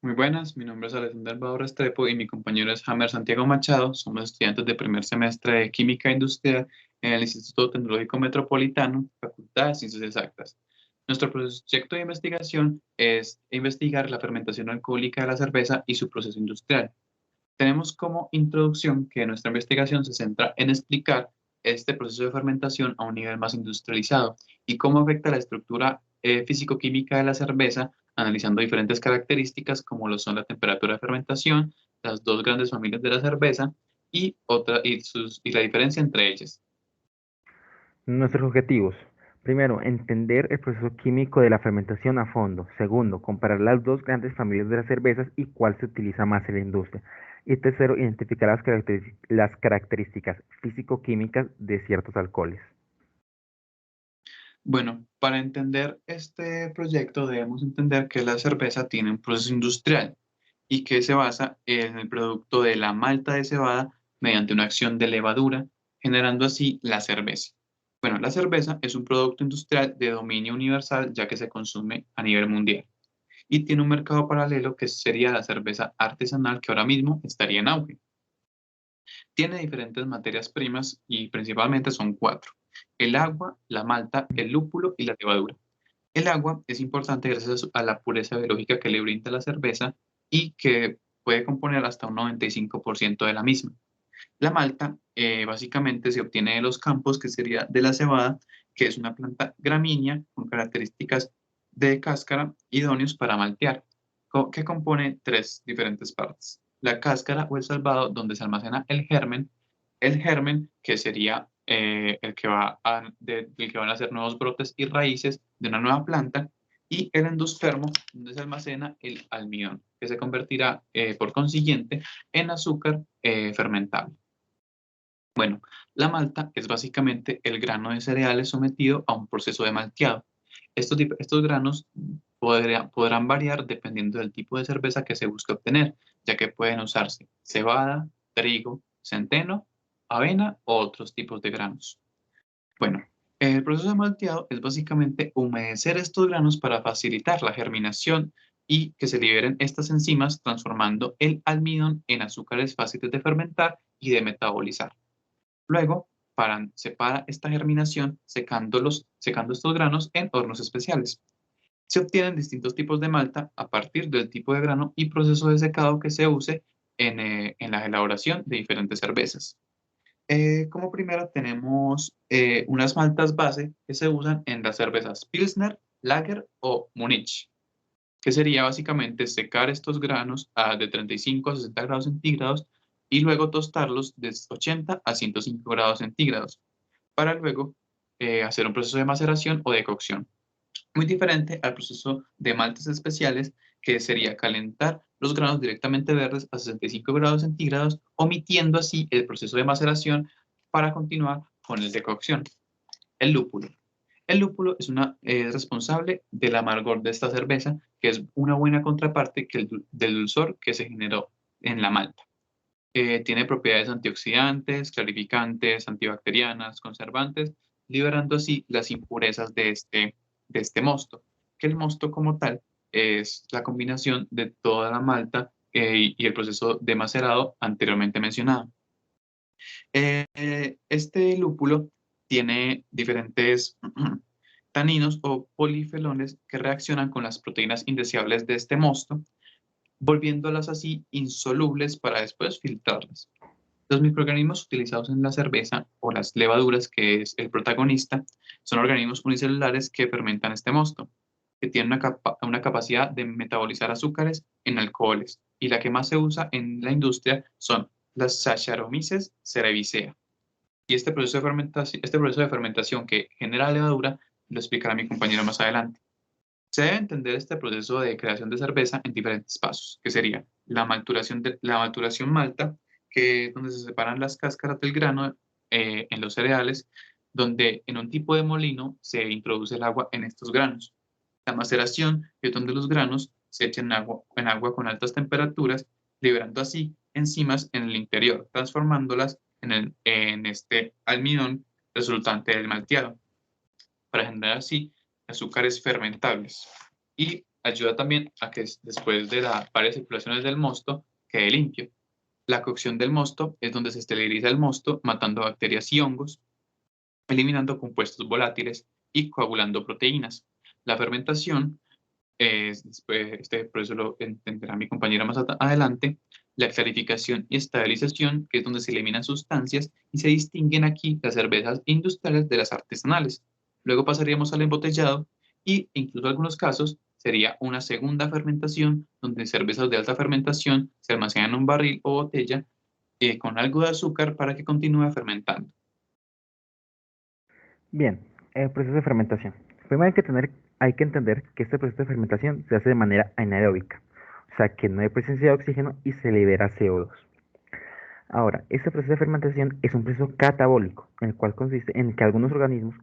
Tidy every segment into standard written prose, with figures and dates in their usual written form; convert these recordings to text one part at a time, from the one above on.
Muy buenas, mi nombre es Alexander Bau Restrepo y mi compañero es Hamer Santiago Machado. Somos estudiantes de primer semestre de Química Industrial en el Instituto Tecnológico Metropolitano, Facultad de Ciencias Exactas. Nuestro proyecto de investigación es investigar la fermentación alcohólica de la cerveza y su proceso industrial. Tenemos como introducción que nuestra investigación se centra en explicar este proceso de fermentación a un nivel más industrializado y cómo afecta la estructura físico-química de la cerveza, analizando diferentes características como lo son la temperatura de fermentación, las dos grandes familias de la cerveza y la diferencia entre ellas. Nuestros objetivos. Primero, entender el proceso químico de la fermentación a fondo. Segundo, comparar las dos grandes familias de las cervezas y cuál se utiliza más en la industria. Y tercero, identificar las características físico-químicas de ciertos alcoholes. Bueno, para entender este proyecto debemos entender que la cerveza tiene un proceso industrial y que se basa en el producto de la malta de cebada mediante una acción de levadura, generando así la cerveza. Bueno, la cerveza es un producto industrial de dominio universal ya que se consume a nivel mundial y tiene un mercado paralelo que sería la cerveza artesanal que ahora mismo estaría en auge. Tiene diferentes materias primas y principalmente son cuatro: el agua, la malta, el lúpulo y la levadura. El agua es importante gracias a la pureza biológica que le brinda la cerveza y que puede componer hasta un 95% de la misma. La malta básicamente se obtiene de los campos, que sería de la cebada, que es una planta gramínea con características de cáscara idóneos para maltear, que compone tres diferentes partes: la cáscara o el salvado, donde se almacena el germen, que sería del que van a ser nuevos brotes y raíces de una nueva planta, y el endospermo, donde se almacena el almidón, que se convertirá por consiguiente en azúcar fermentable. Bueno, la malta es básicamente el grano de cereales sometido a un proceso de malteado. Estos granos podrán variar dependiendo del tipo de cerveza que se busque obtener, ya que pueden usarse cebada, trigo, centeno, avena o otros tipos de granos. Bueno, el proceso de malteado es básicamente humedecer estos granos para facilitar la germinación y que se liberen estas enzimas, transformando el almidón en azúcares fáciles de fermentar y de metabolizar. Luego, separa esta germinación secando estos granos en hornos especiales. Se obtienen distintos tipos de malta a partir del tipo de grano y proceso de secado que se use en la elaboración de diferentes cervezas. Como primero tenemos unas maltas base que se usan en las cervezas Pilsner, Lager o Munich, que sería básicamente secar estos granos de 35 a 60 grados centígrados y luego tostarlos de 80 a 105 grados centígrados para luego hacer un proceso de maceración o de cocción. Muy diferente al proceso de maltas especiales, que sería calentar los granos directamente verdes a 65 grados centígrados, omitiendo así el proceso de maceración para continuar con el de cocción. El lúpulo. El lúpulo es responsable del amargor de esta cerveza, que es una buena contraparte del dulzor que se generó en la malta. Tiene propiedades antioxidantes, clarificantes, antibacterianas, conservantes, liberando así las impurezas de este mosto, que el mosto como tal es la combinación de toda la malta y el proceso de macerado anteriormente mencionado. Este lúpulo tiene diferentes taninos o polifenoles que reaccionan con las proteínas indeseables de este mosto, volviéndolas así insolubles para después filtrarlas. Los microorganismos utilizados en la cerveza, o las levaduras, que es el protagonista, son organismos unicelulares que fermentan este mosto, que tienen una capacidad de metabolizar azúcares en alcoholes, y la que más se usa en la industria son las Saccharomyces cerevisiae. Y este proceso de fermentación que genera la levadura lo explicará mi compañero más adelante. Se debe entender este proceso de creación de cerveza en diferentes pasos, que sería la maturación malta, que es donde se separan las cáscaras del grano en los cereales, donde en un tipo de molino se introduce el agua en estos granos. La maceración, que es donde los granos se echan en agua con altas temperaturas, liberando así enzimas en el interior, transformándolas en este almidón resultante del malteado, para generar así azúcares fermentables. Y ayuda también a que después de varias circulaciones del mosto quede limpio. La cocción del mosto es donde se esteriliza el mosto, matando bacterias y hongos, eliminando compuestos volátiles y coagulando proteínas. La fermentación después, este proceso lo entenderá mi compañera más adelante, la clarificación y estabilización, que es donde se eliminan sustancias y se distinguen aquí las cervezas industriales de las artesanales. Luego pasaríamos al embotellado y, incluso en algunos casos, sería una segunda fermentación, donde cervezas de alta fermentación se almacenan en un barril o botella con algo de azúcar para que continúe fermentando. Bien, el proceso de fermentación. Primero hay que entender que este proceso de fermentación se hace de manera anaeróbica, o sea que no hay presencia de oxígeno y se libera CO2. Ahora, este proceso de fermentación es un proceso catabólico, en el cual consiste en que algunos organismos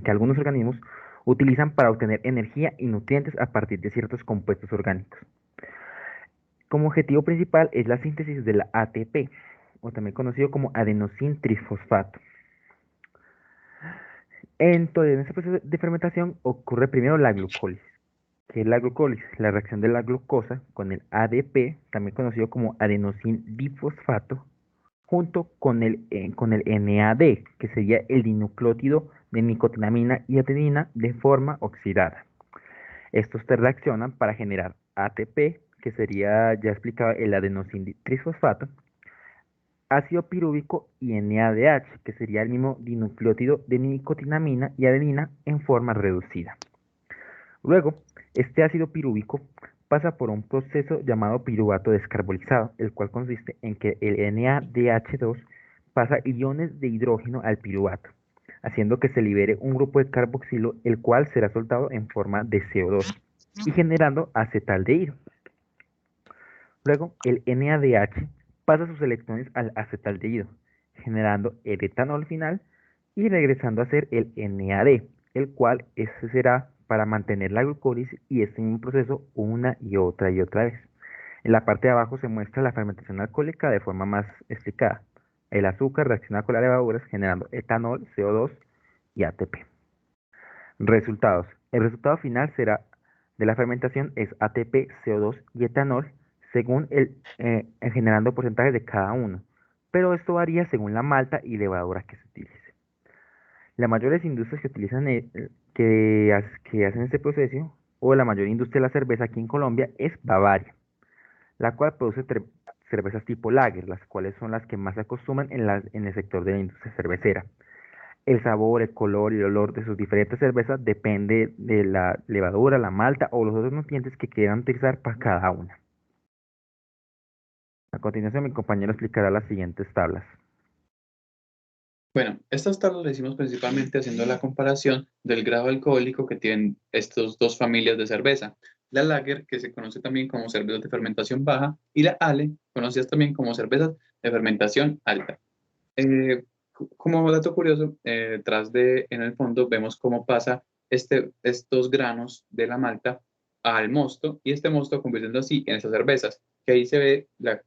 algunos organismos utilizan para obtener energía y nutrientes a partir de ciertos compuestos orgánicos. Como objetivo principal es la síntesis de la ATP, o también conocido como adenosín trifosfato. Entonces, en este proceso de fermentación ocurre primero la glucólisis. ¿Qué es la glucólisis? La reacción de la glucosa con el ADP, también conocido como adenosín difosfato, junto con el NAD, que sería el dinucleótido de nicotinamina y adenina de forma oxidada. Estos te reaccionan para generar ATP, que sería, ya explicado, el adenosín trisfosfato, ácido pirúvico y NADH, que sería el mismo dinucleótido de nicotinamina y adenina en forma reducida. Luego, este ácido pirúvico pasa por un proceso llamado piruvato descarbolizado, el cual consiste en que el NADH2 pasa iones de hidrógeno al piruvato, haciendo que se libere un grupo de carboxilo, el cual será soltado en forma de CO2 y generando acetaldehído. Luego, el NADH pasa sus electrones al acetaldehído, generando el etanol final y regresando a ser el NAD, el cual ese será para mantener la glucólisis y este mismo proceso una y otra vez. En la parte de abajo se muestra la fermentación alcohólica de forma más explicada. El azúcar reacciona con las levaduras generando etanol, CO2 y ATP. Resultados. El resultado final será de la fermentación es ATP, CO2 y etanol según generando porcentajes de cada uno, pero esto varía según la malta y levadura que se utilice. Las mayores industrias que utilizan que hacen este proceso, o la mayor industria de la cerveza aquí en Colombia, es Bavaria, la cual produce cervezas tipo lager, las cuales son las que más se acostumbran en el sector de la industria cervecera. El sabor, el color y el olor de sus diferentes cervezas depende de la levadura, la malta o los otros nutrientes que quieran utilizar para cada una. A continuación, mi compañero explicará las siguientes tablas. Bueno, estas tablas las hicimos principalmente haciendo la comparación del grado alcohólico que tienen estas dos familias de cerveza. La Lager, que se conoce también como cervezas de fermentación baja, y la Ale, conocidas también como cervezas de fermentación alta. Como dato curioso, en el fondo, vemos cómo pasa estos granos de la malta al mosto, y este mosto convirtiendo así en estas cervezas, que ahí se ve la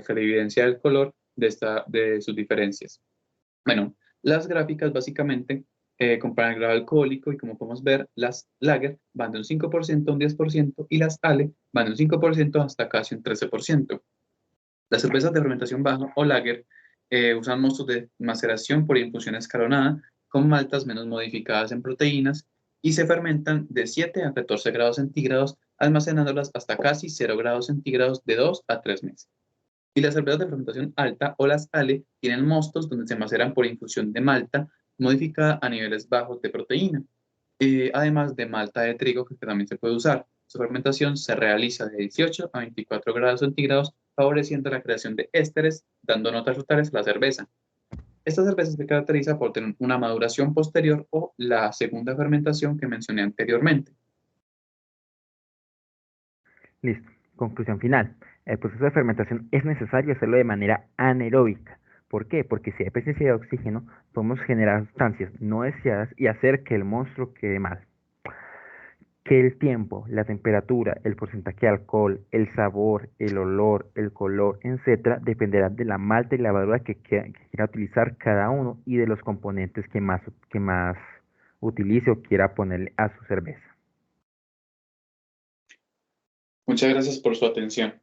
clarividencia del color de sus diferencias. Bueno, las gráficas básicamente comparan el grado alcohólico y como podemos ver, las lager van de un 5% a un 10% y las ale van de un 5% hasta casi un 13%. Las cervezas de fermentación baja o lager usan mostos de maceración por infusión escalonada con maltas menos modificadas en proteínas y se fermentan de 7 a 14 grados centígrados, almacenándolas hasta casi 0 grados centígrados de 2 a 3 meses. Y las cervezas de fermentación alta o las ale tienen mostos donde se maceran por infusión de malta modificada a niveles bajos de proteína, además de malta de trigo que también se puede usar. Su fermentación se realiza de 18 a 24 grados centígrados, favoreciendo la creación de ésteres, dando notas frutales a la cerveza. Esta cerveza se caracteriza por tener una maduración posterior o la segunda fermentación que mencioné anteriormente. Listo. Conclusión final. El proceso de fermentación es necesario hacerlo de manera anaeróbica. ¿Por qué? Porque si hay presencia de oxígeno, podemos generar sustancias no deseadas y hacer que el monstruo quede mal. Que el tiempo, la temperatura, el porcentaje de alcohol, el sabor, el olor, el color, etcétera, dependerá de la malta y levadura que quiera utilizar cada uno y de los componentes que más utilice o quiera ponerle a su cerveza. Muchas gracias por su atención.